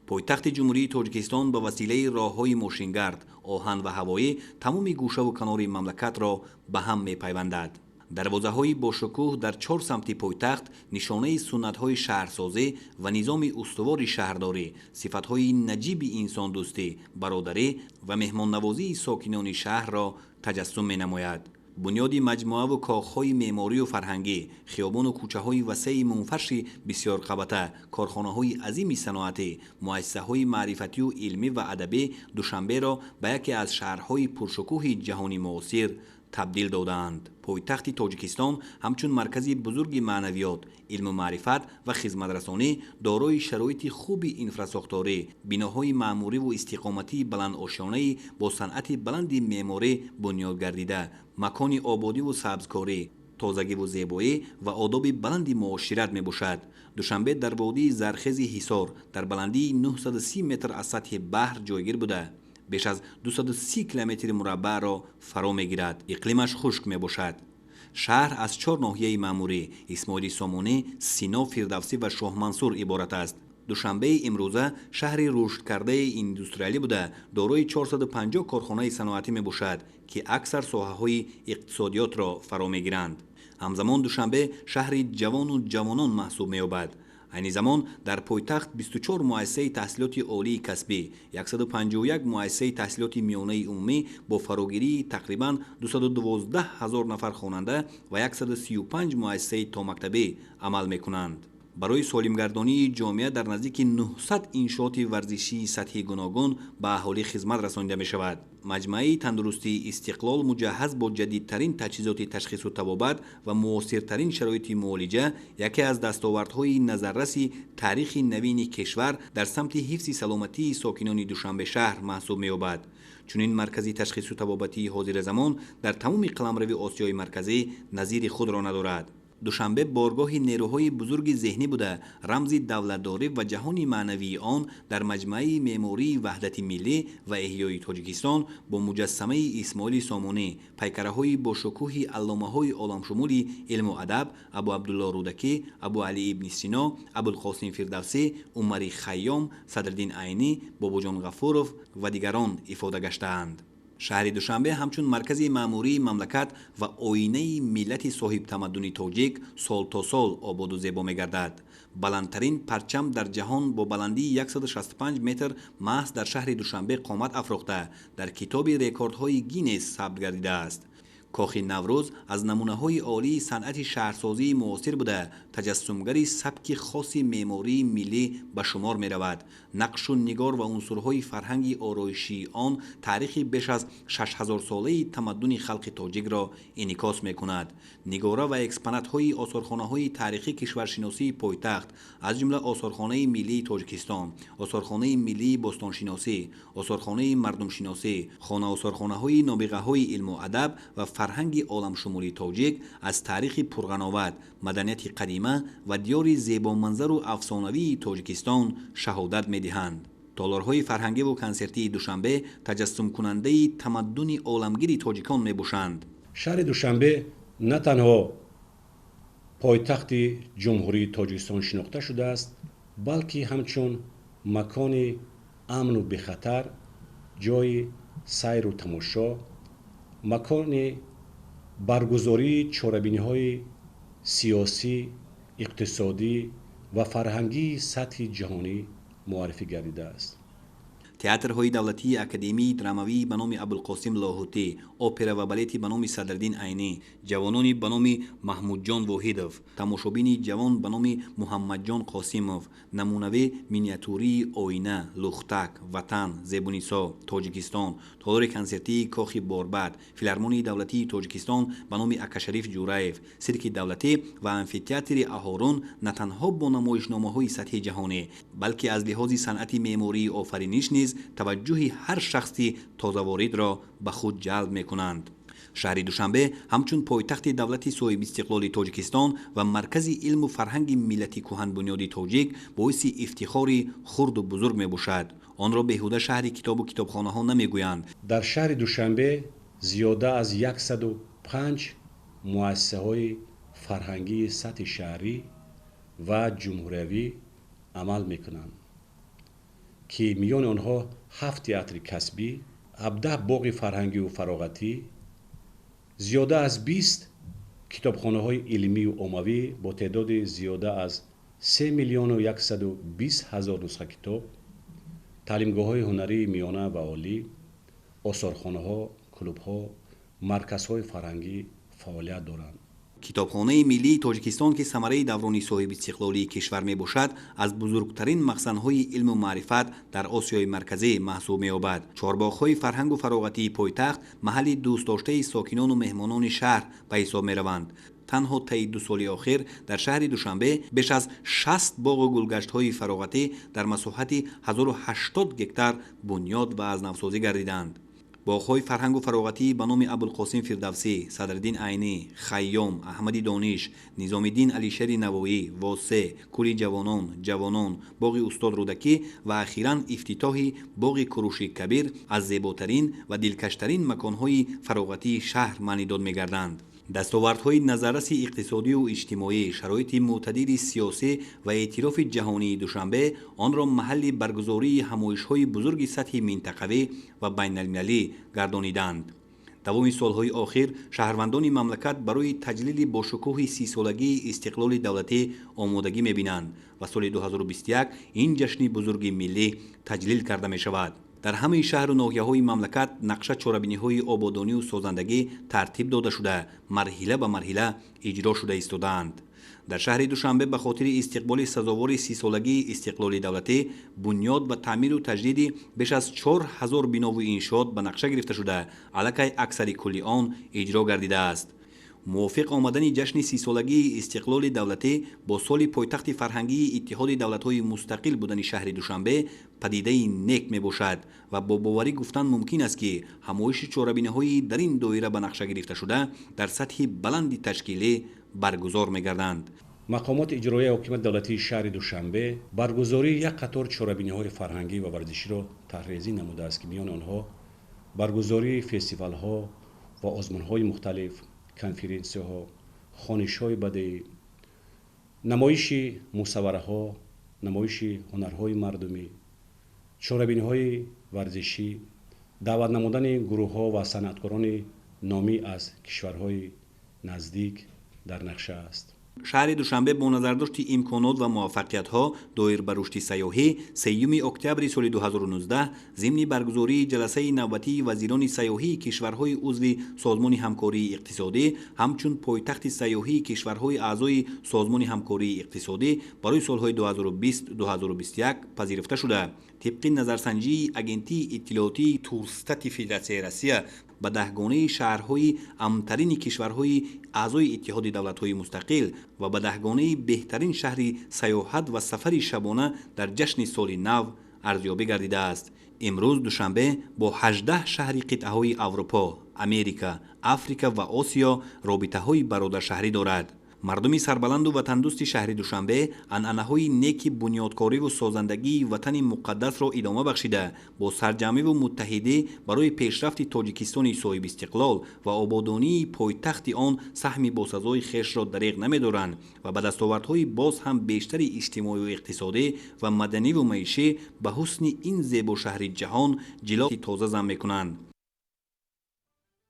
پایتخت جمهوری تاجیکستان به وسیله راههای ماشینگرد، آهن و هوایی تمام گوشه و کنار مملکت را به هم می‌پیوندد. دروازه‌های با شکوه در 4 سمت پایتخت نشانه سنت‌های شهرسازی و نظام استوار شهرداری، صفت‌های نجیب انسان دوستی، برادری و مهمان نوازی ساکنان شهر را تجسم می‌نماید. بنیاد مجموعه و کاخهای معماری و فرهنگی، خیابان و کوچه‌های وسیع منفرش بسیار قبطه، کارخانه‌های عظیم صنعتی، مؤسسه‌های معرفتی و علمی و ادبی دوشنبه را به یکی از شهرهای پرشکوه جهانی معاصر تبدیل دادند. پایتخت تاجیکستان همچون مرکزی بزرگ معنویات، علم و معرفت و خدمت رسانی دارای شرایط خوب انفراساختاری، بناهای معماری و استقامتی بلند آشیانه با صنعت بلند معماری بنیاد گردیده، مکان آبادی و سبزکاری، تازگی و زیبایی و آداب بلند معاشرت می باشد. دوشنبه در وادی زرخیز حصار در بلندی 930 متر از سطح بحر جایگیر بوده. بیش از 230 کیلومتر مربع را فرا میگیرد. اقلیمش خشک می باشد. شهر از 4 ناحیه معموری اسماعیل سامانی، سینا، فردوسی و شاه منصور عبارت است. دوشنبه امروزه شهری رشد کرده اندستریالی بوده، دارای 450 کارخانه صنعتی می باشد که اکثر ساحه‌های اقتصادیات را فرا میگیرند. همزمان دوشنبه شهری جوان و جوانان محسوب می‌یابد. عین زمان در پایتخت 24 مؤسسه تحصیلات عالی کسبی، 151 مؤسسه تحصیلات میانه عمومی با فراگیری تقریباً 212,000 نفر خواننده و 135 مؤسسه تا مکتبی عمل می‌کنند. برای سالمگردانی جامعه در نزدیک 900 انشاءات ورزشی سطحی گوناگون به اهالی خدمت رسانیده می شود. مجمع تندرستی استقلال مجهز با جدیدترین تجهیزات تشخیص و طبابت و معاصرترین شرایط معالجه یکی از دستاوردهای نظررس تاریخ نوین کشور در سمت حفظ سلامتی ساکنان دوشنبه شهر محسوب می یابد. چنین مرکزی تشخیص و طبابتی حاضر زمان در تمام قلمرو آسیای مرکزی نظیر خود را ندارد. دوشنبه بارگاه نیروهای بزرگ ذهنی بوده، رمز دولتداری و جهان معنوی آن در مجمع معماری وحدت ملی و احیای تاجیکستان با مجسمه اسماعیل سامانی، پیکره‌های با شکوه علامه‌های عالمشمول علم و ادب ابو عبدالله رودکی، ابو علی ابن سینا، ابوالقاسم فردوسی، عمر خیام، صدرالدین عینی، باباجان غفورов و دیگران افاده گشته‌اند. شهر دوشنبه همچون مرکز معموری مملکت و آینه ملت صاحب تمدن تاجیک سال تا سال آباد و زیبا می‌گردد. بلندترین پرچم در جهان با بلندی 165 متر محض در شهر دوشنبه قامت افروخته در کتاب رکوردهای گینس ثبت گردیده است. کاخ نوروز از نمونه‌های عالی صنعت شهرسازی معاصر بوده، تجسمگری سبک خاص معماری ملی به شمار می‌رود. نقش و نگار و عنصرهای فرهنگی آرایشی آن تاریخ بیش از 6000 ساله تمدن خلق تاجیک را انعکاس می‌کند. نگاره و اکسپونات‌های آثارخانه‌های تاریخی کشورشناسی پایتخت از جمله آثارخانه ملی تاجیکستان، آثارخانه ملی باستانشناسی، آثارخانه مردمشناسی، خانه آثارخانه‌های نابغه‌های علم و ادب و فرهنگ عالم شمولی تاجیک از تاریخ پرغناوت، مدنیت قدیمه و دیار زیبا منظر و افسانوی تاجیکستان شهادت می‌دهند. تالارهای فرهنگی و کنسرتی دوشنبه تجسم کننده تمدن عالمگیر تاجیکان می‌باشند. شهر دوشنبه نه تنها پایتخت جمهوری تاجیکستان شناخته شده است، بلکه همچون مکان امن و بخطر، جای سیر و تماشا، مکان برگزاری چاره‌بینی‌های سیاسی، اقتصادی و فرهنگی سطح جهانی معرفی گردیده است. تئاترهای دولتی، اکادمی دراموی به نام ابوالقاسم لاهوتی، اپرا و بالت به نام صدرالدین عینی، جوانانی به نام محمود جان واحدov، تماشابین جوان به نام محمد جان قاسمov، نمونوی مینیاتوری آینه، لختک، وطن، زیبونیسا، تاجیکستان، تالار کنسرتی کاخ باربد، فیلارمونی دولتی تاجیکستان به نام اکاشریف جورایف، سیرک دولتی و آمفی‌تئاتر اهارون نه تنها با نمایشنامه‌های سطح جهانی بلکه از لحاظ صنعت معماری آفرینش نیز توجه هر شخصی تازه وارد را به خود جلب می‌کنند. شهر دوشنبه همچون پایتخت دولت صاحب استقلال تاجیکستان و مرکز علم و فرهنگ ملت کهن بنیاد تاجیک باعث افتخار خرد و بزرگ میباشد. آن را بیهوده شهر کتاب و کتابخانه‌ها نمیگویند. در شهر دوشنبه زیاده از 105 مؤسسه‌های فرهنگی سطح شهری و جمهوری عمل میکنند. که میان آنها 7 تئاتر کسبی، 17 باغ فرهنگی و فراغتی، زیاده از 20 کتابخانه‌های علمی و عمومی با تعداد زیاده از 3,120,000 نسخه کتاب، تعلیمگاه‌های هنری میانه و عالی، آثارخانه‌ها، کلوب‌ها، مرکزهای فرهنگی فعالیت دارند. کتابخانه ملی تاجیکستان که ثمره دوران صاحب استقلالی کشور می باشد، از بزرگترین مخزن‌های علم و معرفت در آسیای مرکزی محسوب می یابد. چهارباغ‌های فرهنگ و فراغتی پایتخت محل دوست داشته ساکنان و مهمانان شهر به حساب می روند. تنها طی 2 سال اخیر در شهر دوشنبه بیش از 60 باغ و گلگشت‌های فراغتی در مساحت 1080 گکتار بنیاد و از نوسازی گردیدند. باغ‌های فرهنگ و فراغتی به نام ابوالقاسم فردوسی، صدرالدین عینی، خیام، احمدی دانش، نظام‌الدین علیشری نوایی، واسه، کوری جوانان، باغ استاد رودکی و اخیراً افتتاح باغ کوروش کبیر از زیباترین و دلکشترین مکان‌های فراغتی شهر معنیداد می‌گردند. دستاوردهای نظررس اقتصادی و اجتماعی، شرایط معتدل سیاسی و اعتراف جهانی دوشنبه آن را محل برگزاری همایش‌های بزرگ سطح منطقوی و بین‌المللی گردانیدند. دوام سالهای آخر شهروندان مملکت برای تجلیل با شکوه 30 سالگی استقلال دولتی آمادگی می‌بینند و سال 2021 این جشن بزرگ ملی تجلیل کرده می‌شود. در همه شهر و ناحیه‌های مملکت نقشه چاره‌بینی‌های آبادانی و سازندگی ترتیب داده شده، مرحله به مرحله اجرا شده ایستادند. در شهر دوشنبه به خاطر استقبال سزاوار 30 سالگی استقلال دولتی، بنیاد و تعمیر و تجدید بیش از 4000 بنا و انشاءات به نقشه گرفته شده، علاوه اکثر کلی آن اجرا گردیده است. موافق آمدن جشن 30 سالگی استقلال دولتی با سال پایتخت فرهنگی اتحاد دولت‌های مستقل بودن شهر دوشنبه پدیده نیک می باشد و با باوری گفتن ممکن است که همایش چهاربینی‌های در این دایره به نقشه گرفته شده در سطح بلند تشکیلی برگزار می گردند. مقامات اجرایی حکومت دولتی شهر دوشنبه برگزاری یک قطار چهاربینی‌های فرهنگی و ورزشی را طرحریزی نموده است که میان آنها برگزاری فستیوال‌ها و آزمون‌های مختلف، کنفرانس‌ها، خوانش‌های بدیعی، نمایش مصوره‌ها، نمایش هنرهای مردمی، چهاربینی‌های ورزشی، دعوت نمودن گروه‌ها و صنعتکاران نامی از کشورهای نزدیک در نقشه است. شهر دوشنبه با نظرداشت امکانات و موفقیت‌ها دایر به رشد سیاحی 3 اکتبر سال 2019 ضمن برگزاری جلسه نوبتی وزیران سیاحی کشورهای عضو سازمان همکاری اقتصادی همچون پایتخت سیاحی کشورهای اعضای سازمان همکاری اقتصادی برای سالهای 2020-2021 پذیرفته شده. طبق نظرسنجی اگنتی اطلاعاتی تورستات فدراسیون روسیه به 10 گانه شهرهای امن‌ترین کشورهای اعضای اتحاد دولت‌های مستقل و به 10 گانه بهترین شهر سیاحت و سفر شبانه در جشن سال نو ارزیابی گردیده است. امروز دوشنبه با 18 شهر قطعه‌های اروپا، امریکا، افریقا و آسیا رابطه‌های برادرشهری دارد. مردم سربلند و وطندوست شهر دوشنبه عنعنه‌های نیک بنیادکاری و سازندگی وطن مقدس را ادامه بخشیده با سرجمعی و متحدی برای پیشرفت تاجیکستان صاحب استقلال و آبادانی پایتخت آن سهم باسزای خویش را دریغ نمی‌دارند و به دستاوردهای باز هم بیشتر اجتماعی و اقتصادی و مدنی و معیشی به حسن این زیبا شهر جهان جلات تازه زن می‌کنند.